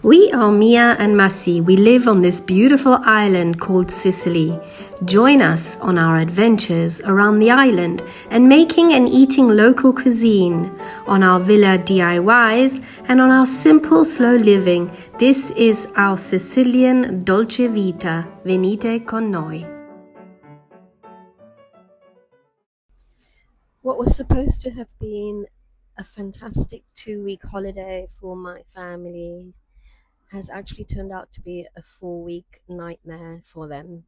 We are Mia and Massi. We live on this beautiful island called Sicily. Join us on our adventures around the island and making and eating local cuisine, on our villa D.I.Ys and on our simple, slow living. This is our Sicilian Dolce vita. Venite con noi. What was supposed to have been a fantastic 2-week holiday for my family has actually turned out to be a 4-week nightmare for them.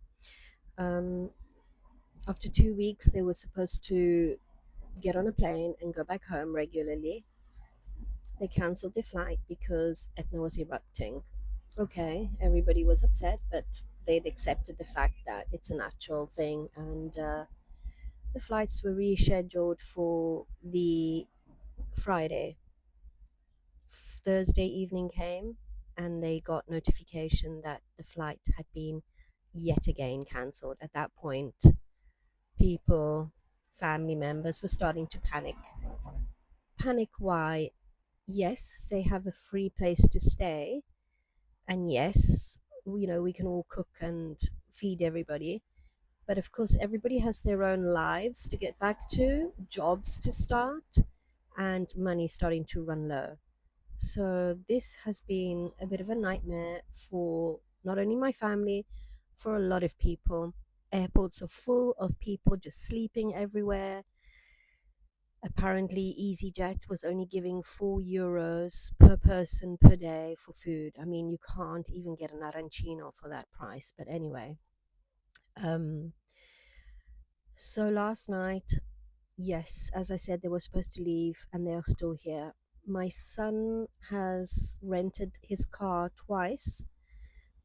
After 2 weeks, they were supposed to get on a plane and go back home regularly. They cancelled their flight because Etna was erupting. Okay, everybody was upset, but they'd accepted the fact that it's a natural thing, and the flights were rescheduled for the Friday. Thursday evening came and they got notification that the flight had been yet again cancelled. At that point, people, family members were starting to panic. Panic why? Yes, they have a free place to stay, and yes, we can all cook and feed everybody, but of course everybody has their own lives to get back to, jobs to start, and money starting to run low. So this has been a bit of a nightmare for not only my family, for a lot of people. Airports are full of people just sleeping everywhere. Apparently EasyJet was only giving €4 per person per day for food. I mean, you can't even get an arancino for that price. But anyway, so last night, yes, as I said, they were supposed to leave and they are still here. My son has rented his car twice,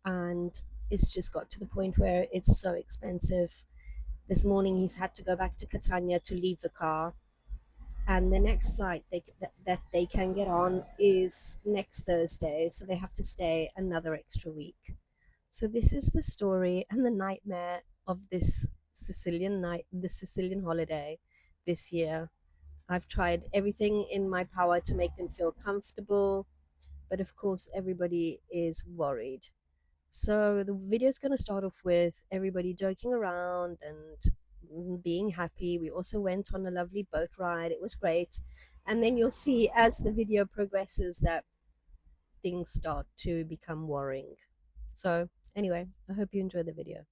and it's just got to the point where it's so expensive. This morning he's had to go back to Catania to leave the car, and the next flight that they can get on is next Thursday, so they have to stay another extra week. So this is the story and the nightmare of this Sicilian holiday this year. I've tried everything in my power to make them feel comfortable, but of course everybody is worried. So the video is going to start off with everybody joking around and being happy. We also went on a lovely boat ride. It was great. And then you'll see as the video progresses that things start to become worrying. So anyway, I hope you enjoy the video.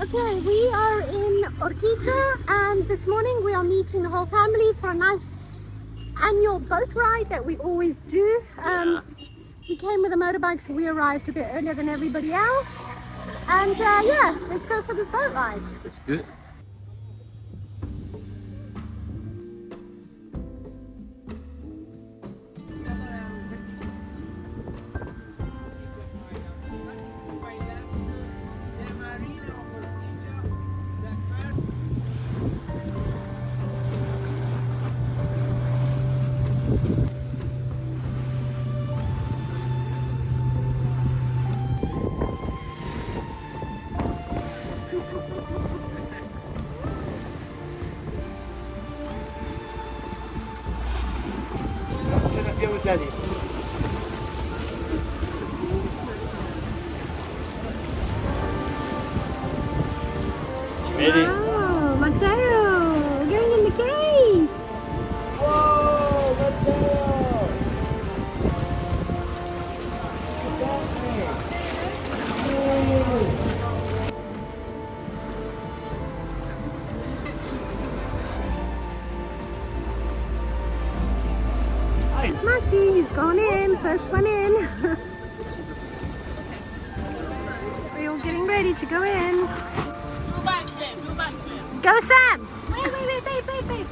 Okay, we are in Ortigia, and this morning we are meeting the whole family for a nice annual boat ride that we always do. We came with a motorbike, so we arrived a bit earlier than everybody else. And yeah, let's go for this boat ride. Let's do it. Daddy. Ready? Wow, Matteo, we're going in the cave. Whoa, Matteo! It's Massi, he's gone in, first one in. We're all getting ready to go in. Move back there, move back there. Go Sam! Wait, babe. Wait for me.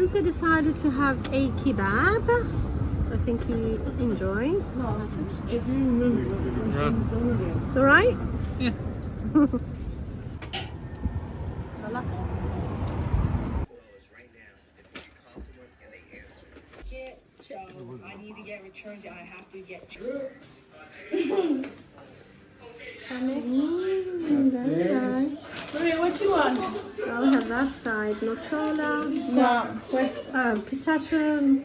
Luca decided to have a kebab, so I think he enjoys. It's alright? Yeah. So I need to get returns. I have to get. Very nice. Maria, what you want? I'll have that side. Nocciola, No. pistachio.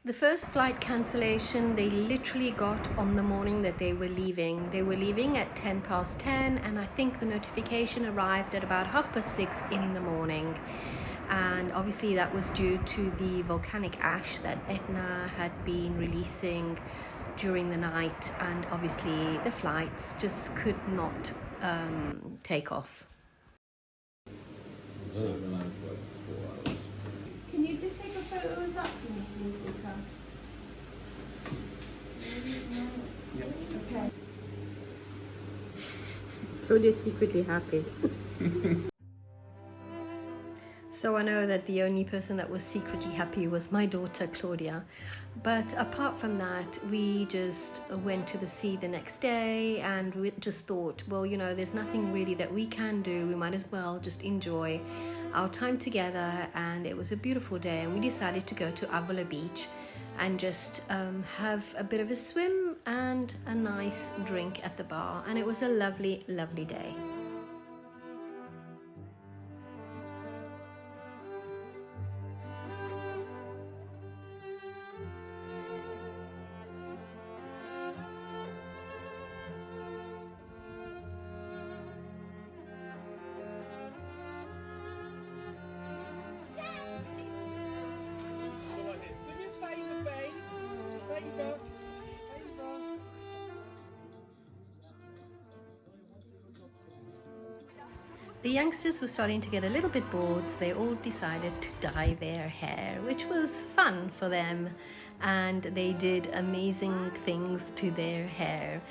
The first flight cancellation they literally got on the morning that they were leaving. They were leaving at 10 past 10, and I think the notification arrived at about 6:30 in the morning. And obviously that was due to the volcanic ash that Etna had been releasing during the night, and obviously the flights just could not take off. Can you just take a photo of that for me, please, Luca? Okay. Claudia's secretly happy. So I know that the only person that was secretly happy was my daughter Claudia. But apart from that, we just went to the sea the next day, and we just thought, well, you know, there's nothing really that we can do. We might as well just enjoy our time together. And it was a beautiful day, and we decided to go to Avola Beach and just have a bit of a swim and a nice drink at the bar. And it was a lovely, lovely day. The youngsters were starting to get a little bit bored, so they all decided to dye their hair, which was fun for them, and they did amazing things to their hair.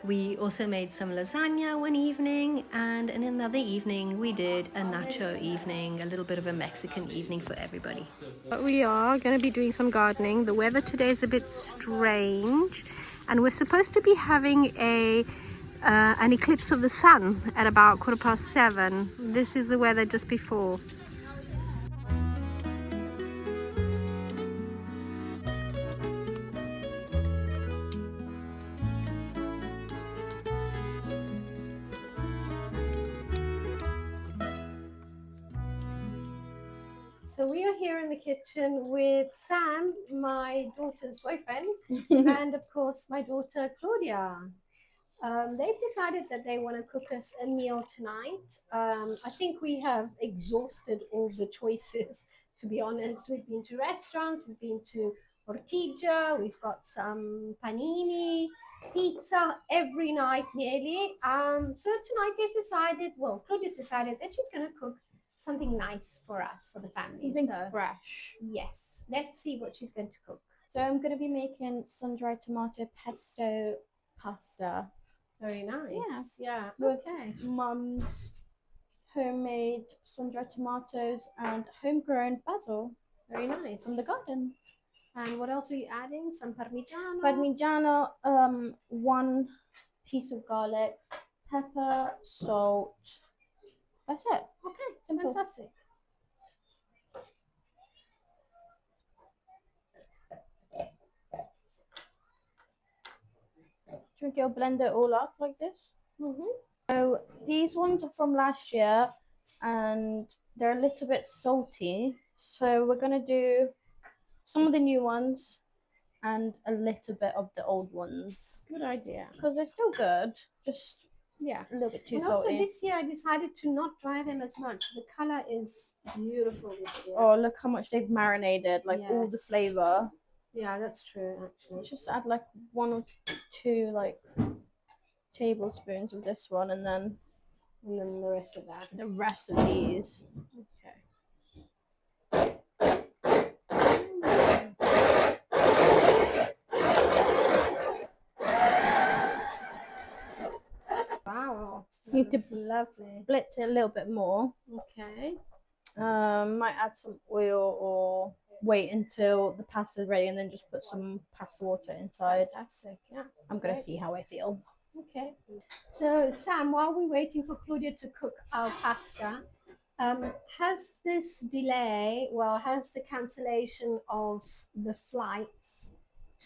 We also made some lasagna one evening, and in another evening we did a nacho evening, a little bit of a Mexican evening for everybody. But we are going to be doing some gardening. The weather today is a bit strange, and we're supposed to be having an eclipse of the sun at about 7:15. This is the weather just before. So we are here in the kitchen with Sam, my daughter's boyfriend, and of course my daughter Claudia. They've decided that they want to cook us a meal tonight. I think we have exhausted all the choices, to be honest. We've been to restaurants, we've been to Ortigia, we've got some panini, pizza every night nearly. So tonight they've decided, well, Claudia's decided that she's going to cook something nice for us, for the family. Something fresh. Yes, let's see what she's going to cook. So I'm going to be making sun-dried tomato pesto pasta. Very nice. Yeah. With Okay. Mum's homemade sun-dried tomatoes and homegrown basil Very nice. from the garden. And what else are you adding? Some parmigiano. Parmigiano, 1 piece of garlic, pepper, salt. That's it. Okay, Simple. fantastic. Do you think it'll blend it all up like this? Mm-hmm. So these ones are from last year and they're a little bit salty. So we're going to do some of the new ones and a little bit of the old ones. Good idea. Because they're still good, just Yeah. a little bit too And salty. also this year I decided to not dry them as much. The color is beautiful this year. Oh, look how much they've marinated, like all the Yes. flavor. Yeah, that's true actually. Just add like 1 or 2 like tablespoons of this one and then the rest of that. the rest of these. Okay. You need to It's lovely. blitz it a little bit more. Okay. Might add some oil or wait until the pasta's ready and then just put some pasta water inside. Fantastic. Yeah. I'm gonna Great. see how I feel. Okay. So Sam, while we're waiting for Claudia to cook our pasta, has this delay, has the cancellation of the flights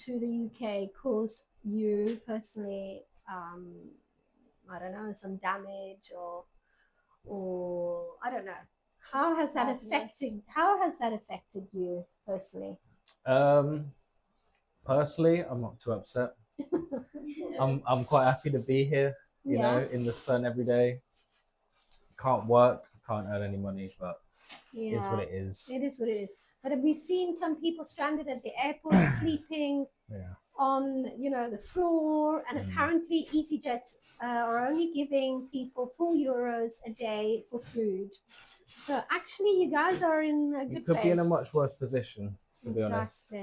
to the UK caused you personally, I don't know, some damage or I don't know. How has that affected you personally? Personally, I'm not too upset. I'm quite happy to be here, you know, in the sun every day. Can't work, can't earn any money, but it's what it is. It is what it is. But have we seen some people stranded at the airport sleeping on, the floor? And apparently EasyJet are only giving people €4 a day for food. So actually, you guys are in a good place. You could be in a much worse position, to be honest. So,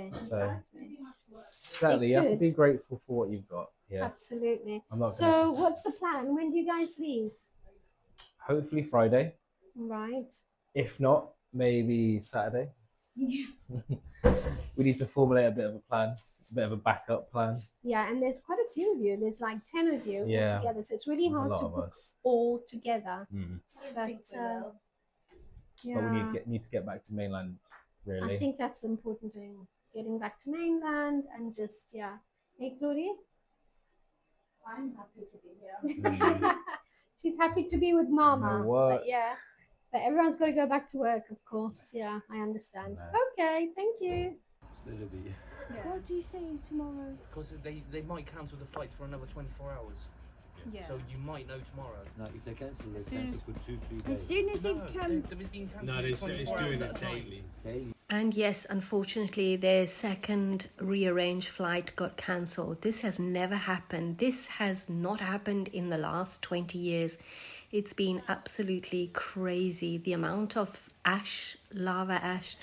exactly, you have to be grateful for what you've got. Yeah, absolutely. So, what's the plan? When do you guys leave? Hopefully Friday. Right. If not, maybe Saturday. Yeah. We need to formulate a bit of a plan, a bit of a backup plan. Yeah, and there's quite a few of you. There's like 10 of you all together, so it's really hard to put all together. But but we need to get back to mainland. Really, I think that's the important thing. Getting back to mainland and just Hey, Claudia. I'm happy to be here. She's happy to be with Mama. But but everyone's got to go back to work, of course. Yeah, I understand. Okay, thank you. What do you say tomorrow? Because they might cancel the flights for another 24 hours. Yeah. So you might know tomorrow. No, if they cancel, they cancel for 2-3 As days. soon as it comes. They've been cancelled No, for it's 24 hours doing at it a time. daily. Daily. And yes, unfortunately, their second rearranged flight got cancelled. This has never happened. This has not happened in the last 20 years. It's been absolutely crazy. The amount of ash, lava ash,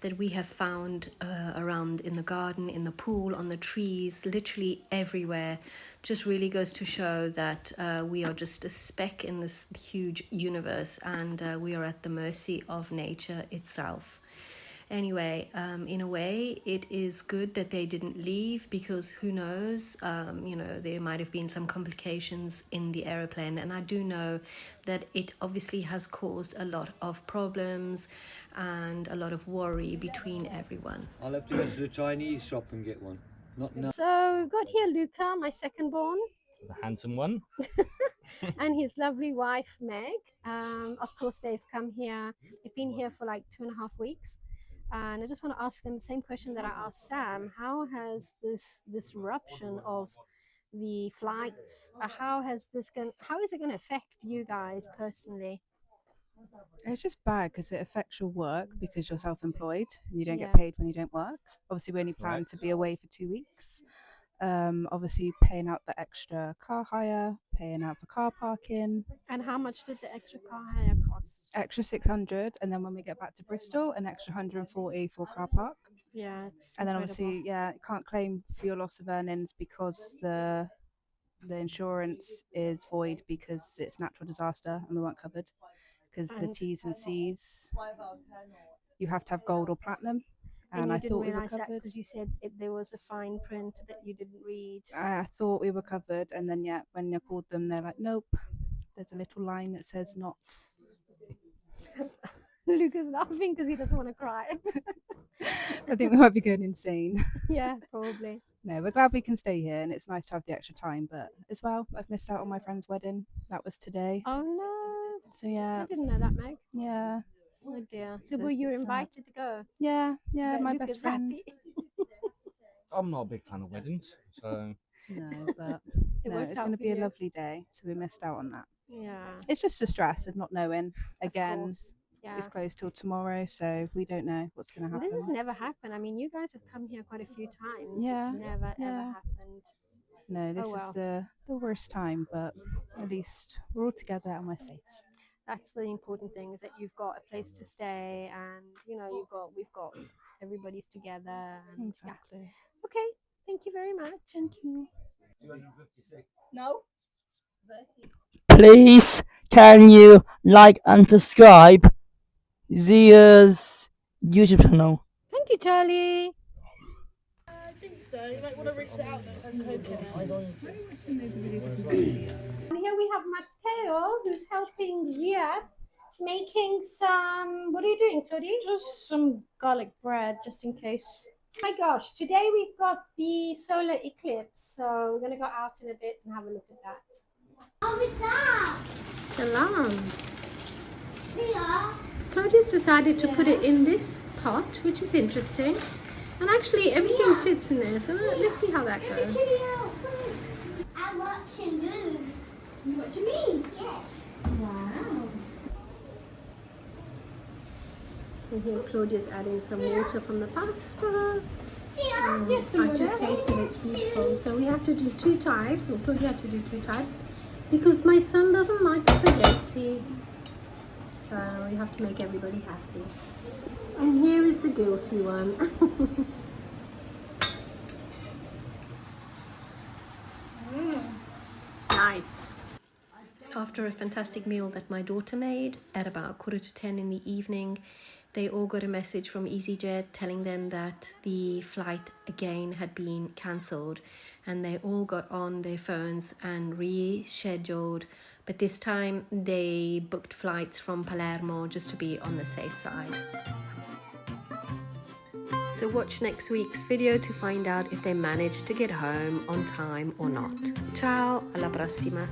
that we have found around in the garden, in the pool, on the trees, literally everywhere, just really goes to show that we are just a speck in this huge universe, and we are at the mercy of nature itself. Anyway, in a way, it is good that they didn't leave, because who knows, there might have been some complications in the aeroplane. And I do know that it obviously has caused a lot of problems and a lot of worry between everyone. I'll have to go to the Chinese shop and get one. Not now. So we've got here Luca, my second born, The handsome one. and his lovely wife, Meg. Of course, they've come here. They've been here for like 2.5 weeks. And I just want to ask them the same question that I asked Sam. How has this disruption of the flights, how is it going to affect you guys personally? It's just bad because it affects your work because you're self-employed and you don't Yeah. get paid when you don't work. Obviously, we only plan to be away for 2 weeks. Obviously, paying out the extra car hire, paying out for car parking. And how much did the extra car hire cost? Extra 600, and then when we get back to Bristol, an extra 140 for car park. Yeah, it's And then incredible. obviously, you can't claim for your loss of earnings because the insurance is void because it's natural disaster and we weren't covered. Because the And- T's and C's, you have to have gold or platinum. And And you I didn't thought we were realize that covered. because you said there was a fine print that you didn't read. I thought we were covered, and then when I called them, they're like, "Nope." There's a little line that says "not." Luca's laughing because he doesn't want to cry. I think we might be going insane. Yeah, probably. No, we're glad we can stay here, and it's nice to have the extra time. But as well, I've missed out on my friend's wedding. That was today. Oh no! So yeah, I didn't know that, Meg. yeah, Oh dear. So So were it's you a bit sad. invited to go? yeah. Bet My Luca's best friend. happy. I'm not a big fan of weddings, so No, but It no, worked it's out going to for be a you. lovely day. So we missed out on that. Yeah. It's just the stress of not knowing. Of Again, course. Yeah. it's closed till tomorrow, so we don't know what's going to Well, happen. this has never happened. I mean, you guys have come here quite a few times. Yeah, It's never ever yeah. happened. No, this well. is the worst time, but at least we're all together and we're safe. That's the important thing, is that you've got a place to stay, and we've got everybody's together. And, Exactly. Yeah. Okay. Thank you very much. Thank you. No? please can you like and subscribe Zia's YouTube channel? Thank you, Charlie. And here we have Matteo, who's helping Zia making some. What are you doing, Claudine? Just some garlic bread, just in case. My gosh, today we've got the solar eclipse, so we're going to go out in a bit and have a look at that. Oh, it's that. Salam. Tia. Claudia's decided to put it in this pot, which is interesting. And actually, everything fits in there, so let's see how that goes. I watch him move. You watching me? Yes. Wow. So here Claudia's adding some water from the pasta. Tia. I just tasted it, it's beautiful. So we have to do 2 types, or Claudia had to do 2 types, because my son doesn't like spaghetti. So we have to make everybody happy. And here is the guilty one. Nice. After a fantastic meal that my daughter made at about 9:45 in the evening, they all got a message from EasyJet telling them that the flight again had been cancelled, and they all got on their phones and rescheduled, but this time they booked flights from Palermo just to be on the safe side. So watch next week's video to find out if they managed to get home on time or not. Ciao, alla prossima!